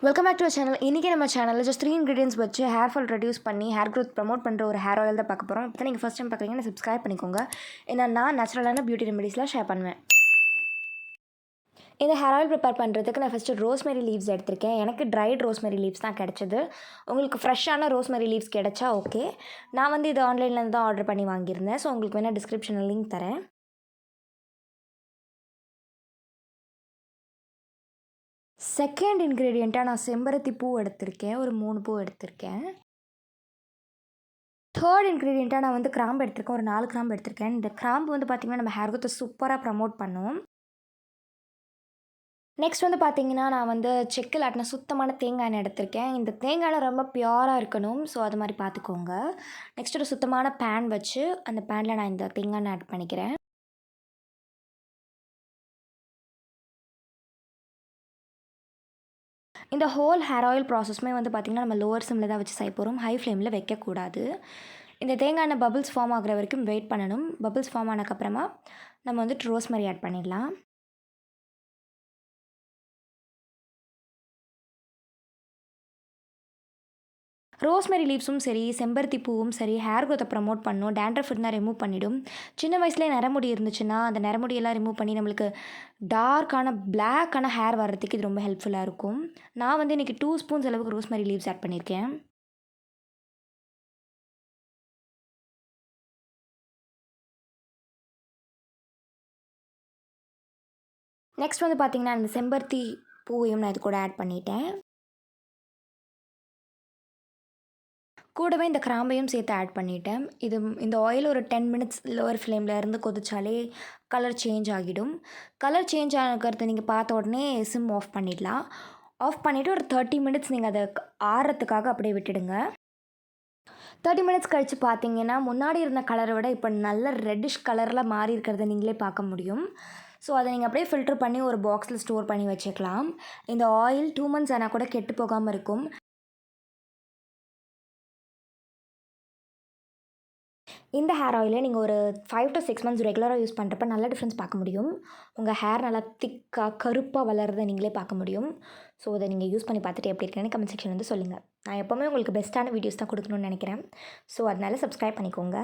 Welcome back to channel. இன்றைக்கி நம்ம சேனலில் ஜஸ்ட் 3 இன்க்ரீடியன்ஸ் வச்சு ஹேர் ஃபால் ரெடியூஸ் பண்ணி ஹேர் க்ரோத் ப்ரமோட் பண்ணுற ஒரு ஹேர் ஆயில் தான் பார்க்க போகிறோம். இப்போ நீங்கள் ஃபஸ்ட் டைம் பார்க்குறீங்கன்னா சப்ஸ்கிரைப் பண்ணிக்கோங்க. ஏன்னா நான் நேச்சுரலான பியூட்டி ரெமெடிஸ்லாம் ஷேர் பண்ணுவேன். இந்த ஹேர் ஆயில் ப்ரிப்பேர் பண்ணுறதுக்கு நான் ஃபஸ்ட்டு ரோஸ்மெரி லீவ்ஸ் எடுத்திருக்கேன். எனக்கு ட்ரைட் ரோஸ்மெரி லீவ்ஸ் தான் கிடச்சிது. உங்களுக்கு ஃப்ரெஷ்ஷான ரோஸ்மெரி லீவ்ஸ் கிடச்சா ஓகே. நான் வந்து இது ஆன்லைன்லேருந்து தான் ஆர்டர் பண்ணி வாங்கியிருந்தேன். ஸோ உங்களுக்கு வேணால் டிஸ்கிரிப்ஷனில் லிங்க் தரேன். செகண்ட் இன்க்ரீடியண்ட்டாக நான் செம்பருத்தி பூ எடுத்திருக்கேன். ஒரு 3 பூ எடுத்திருக்கேன். தேர்ட் இன்க்ரீடியண்ட்டாக நான் வந்து கிராம்பு எடுத்திருக்கேன். ஒரு 4 கிராம்பு எடுத்திருக்கேன். இந்த கிராம்பு வந்து பார்த்திங்கன்னா நம்ம ஹேர் க்ரோத்தை சூப்பராக ப்ரமோட் பண்ணும். நெக்ஸ்ட் வந்து பார்த்திங்கன்னா நான் வந்து செக்கில் ஆட்டின சுத்தமான தேங்காய் எண்ணெய் எடுத்திருக்கேன். இந்த தேங்காய் எண்ணெய் ரொம்ப பியூராக இருக்கணும். ஸோ அது மாதிரி பார்த்துக்கோங்க. நெக்ஸ்ட் ஒரு சுத்தமான பேன் வச்சு அந்த பேனில் நான் இந்த தேங்காய் எண்ணெய் ஆட் பண்ணிக்கிறேன். இந்த ஹோல் ஹேர் ஆயில் ப்ராசஸ்மே வந்து பார்த்திங்கன்னா நம்ம லோவர் சிம்மில் தான் வச்சு செய்ய போகிறோம். ஹை ஃப்ளேமில் வைக்கக்கூடாது. இந்த தேங்காய் எண்ணெய் பபிள்ஸ் ஃபார்ம் ஆகிற வரைக்கும் வெயிட் பண்ணணும். பபிள்ஸ் ஃபார்ம் ஆனதுக்கப்புறமா நம்ம வந்துட்டு ரோஸ்மெரி ஆட் பண்ணிடலாம். ரோஸ்மெரி லீவ்ஸும் சரி, செம்பருத்தி பூவும் சரி, ஹேர் க்ரோத்தை ப்ரமோட் பண்ணும். டேண்ட்ரஃப் இருந்தால் ரிமூவ் பண்ணிவிடும். சின்ன வயசுலேயே நரமுடி இருந்துச்சுன்னா அந்த நரமுடியெல்லாம் ரிமூவ் பண்ணி நம்மளுக்கு டார்க்கான பிளாக்கான ஹேர் வர்றதுக்கு இது ரொம்ப ஹெல்ப்ஃபுல்லாக இருக்கும். நான் வந்து இன்றைக்கி 2 ஸ்பூன்ஸ் அளவுக்கு ரோஸ்மெரி லீவ்ஸ் ஆட் பண்ணியிருக்கேன். நெக்ஸ்ட் வந்து பார்த்திங்கன்னா அந்த செம்பருத்தி பூவையும் நான் இது கூட ஆட் பண்ணிட்டேன். கூடவே இந்த கிராம்பையும் சேர்த்து ஆட் பண்ணிட்டேன். இந்த ஆயில் ஒரு 10 மினிட்ஸ் லோவர் ஃப்ளேமில் இருந்து கொதிச்சாலே கலர் சேஞ்ச் ஆகிடும். கலர் சேஞ்ச் ஆகிறத நீங்கள் பார்த்த உடனே சிம் ஆஃப் பண்ணிடலாம். ஆஃப் பண்ணிவிட்டு ஒரு 30 மினிட்ஸ் நீங்கள் அதை ஆறுறதுக்காக அப்படியே விட்டுடுங்க. 30 மினிட்ஸ் கழித்து பார்த்தீங்கன்னா முன்னாடி இருந்த கலரை விட இப்போ நல்ல ரெட்டிஷ் கலரில் மாறி இருக்கிறத நீங்களே பார்க்க முடியும். ஸோ அதை நீங்கள் அப்படியே ஃபில்ட்ரு பண்ணி ஒரு பாக்ஸில் ஸ்டோர் பண்ணி வச்சுக்கலாம். இந்த ஆயில் 2 மந்த்ஸ் ஆனால் கூட கெட்டு போகாமல் இருக்கும். இந்த ஹேர் ஆயிலை நீங்கள் ஒரு 5 to 6 மந்த்ஸ் ரெகுலராக யூஸ் பண்ணுறப்ப நல்ல டிஃப்ரென்ஸ் பார்க்க முடியும். உங்கள் ஹேர் நல்லா திக்காக கருப்பாக வளர்றதை நீங்களே பார்க்க முடியும். ஸோ அதை நீங்கள் யூஸ் பண்ணி பார்த்துட்டு எப்படி இருக்குன்னு கமெண்ட் செக்ஷன் வந்து சொல்லுங்கள். நான் எப்போவுமே உங்களுக்கு பெஸ்ட்டான வீடியோஸ் தான் கொடுக்கணும்னு நினைக்கிறேன். ஸோ அதனால் சப்ஸ்கிரைப் பண்ணிக்கோங்க.